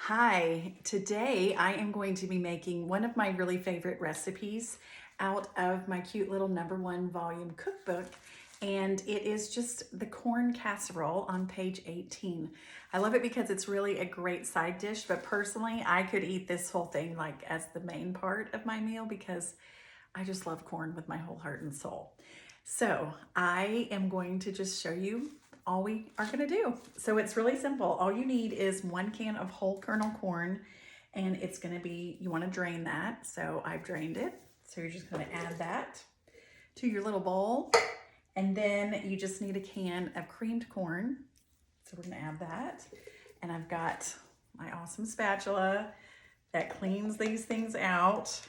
Hi, today I am going to be making one of my really favorite recipes out of my cute little #1 volume cookbook, and it is just the corn casserole on page 18. I love it because it's really a great side dish, but personally I could eat this whole thing like as the main part of my meal because I just love corn with my whole heart and soul. So I am going to just show you all we are gonna do. So it's really simple. All you need is 1 can of whole kernel corn, and it's gonna be, you wanna drain that. So I've drained it. So you're just gonna add that to your little bowl. And then you just need a can of creamed corn. So we're gonna add that. And I've got my awesome spatula that cleans these things out.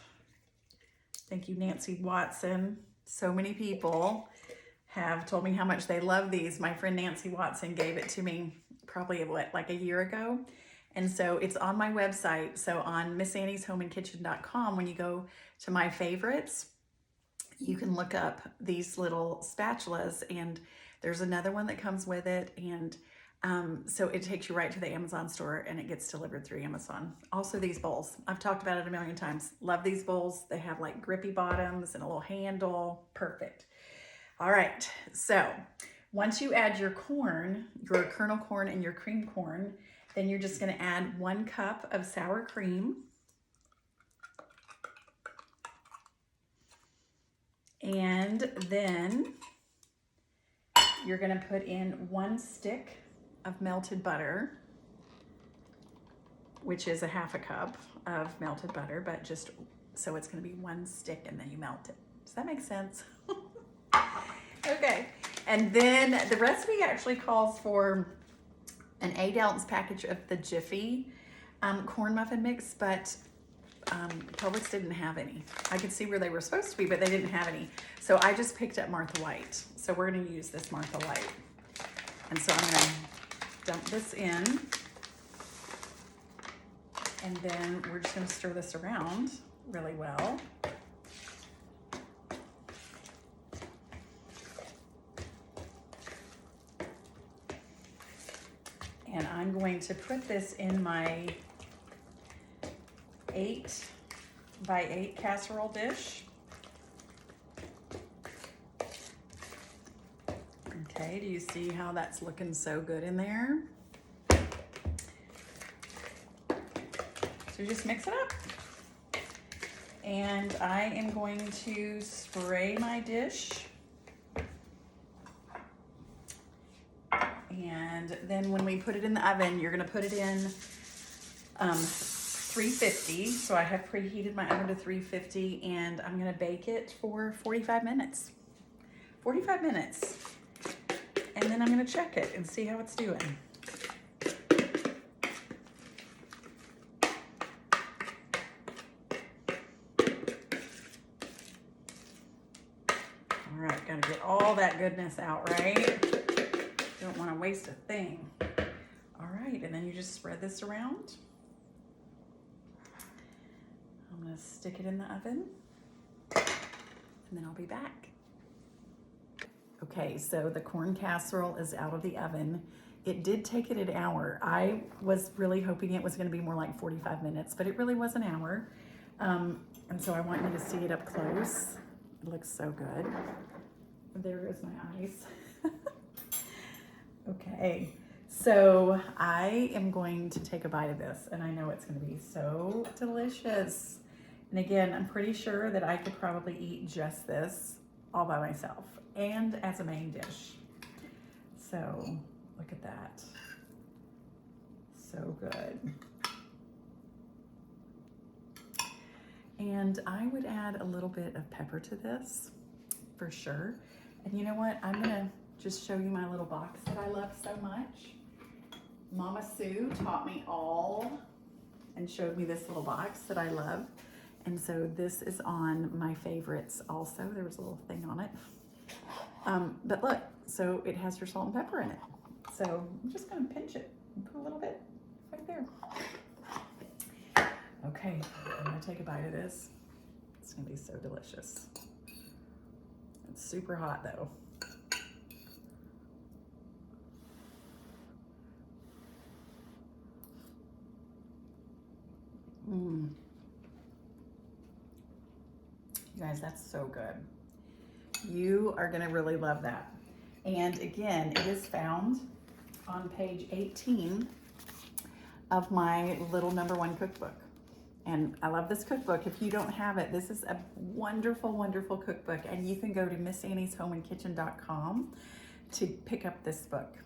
Thank you, Nancy Watson. So many people have told me how much they love these. My friend Nancy Watson gave it to me probably like a year ago. And so it's on my website. So on missannieshomeandkitchen.com, when you go to my favorites, you can look up these little spatulas, and there's another one that comes with it. And so it takes you right to the Amazon store and it gets delivered through Amazon. Also these bowls, I've talked about it a million times. Love these bowls. They have like grippy bottoms and a little handle, perfect. All right, so once you add your corn, your kernel corn and your cream corn, then you're just gonna add 1 cup of sour cream. And then you're gonna put in 1 stick of melted butter, which is a 1/2 cup of melted butter, but just so it's gonna be 1 stick and then you melt it. Does that make sense? Okay, and then the recipe actually calls for an 8-ounce package of the Jiffy corn muffin mix, but Publix didn't have any. I could see where they were supposed to be, but they didn't have any. So I just picked up Martha White. So we're gonna use this Martha White. And so I'm gonna dump this in, and then we're just gonna stir this around really well. And I'm going to put this in my 8x8 casserole dish. Okay, do you see how that's looking so good in there? So just mix it up. And I am going to spray my dish. And then when we put it in the oven, you're gonna put it in 350. So I have preheated my oven to 350, and I'm gonna bake it for 45 minutes. 45 minutes. And then I'm gonna check it and see how it's doing. All right, gotta get all that goodness out, right? Don't want to waste a thing. All right, and then you just spread this around. I'm going to stick it in the oven, and then I'll be back. Okay, so the corn casserole is out of the oven. It did take it an hour. I was really hoping it was going to be more like 45 minutes, but it really was an hour. And so I want you to see it up close. It looks so good. There is my ice. Okay, so I am going to take a bite of this, and I know it's going to be so delicious. And again, I'm pretty sure that I could probably eat just this all by myself and as a main dish. So look at that. So good. And I would add a little bit of pepper to this for sure. And you know what? I'm gonna just show you my little box that I love so much. Mama Sue taught me all and showed me this little box that I love. And so this is on my favorites also. There was a little thing on it. But look, so it has your salt and pepper in it. So I'm just gonna pinch it and put a little bit right there. Okay, I'm gonna take a bite of this. It's gonna be so delicious. It's super hot though. You guys, that's so good. You are gonna really love that. And again, it is found on page 18 of my little #1 cookbook. And I love this cookbook. If you don't have it, this is a wonderful, wonderful cookbook. And you can go to MissAnniesHomeAndKitchen.com to pick up this book.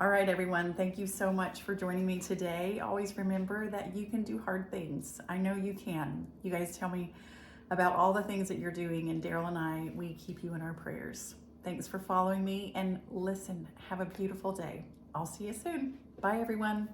All right, everyone, thank you so much for joining me today. Always remember that you can do hard things. I know you can. You guys tell me about all the things that you're doing, and Daryl and I, we keep you in our prayers. Thanks for following me, and listen, have a beautiful day. I'll see you soon. Bye, everyone.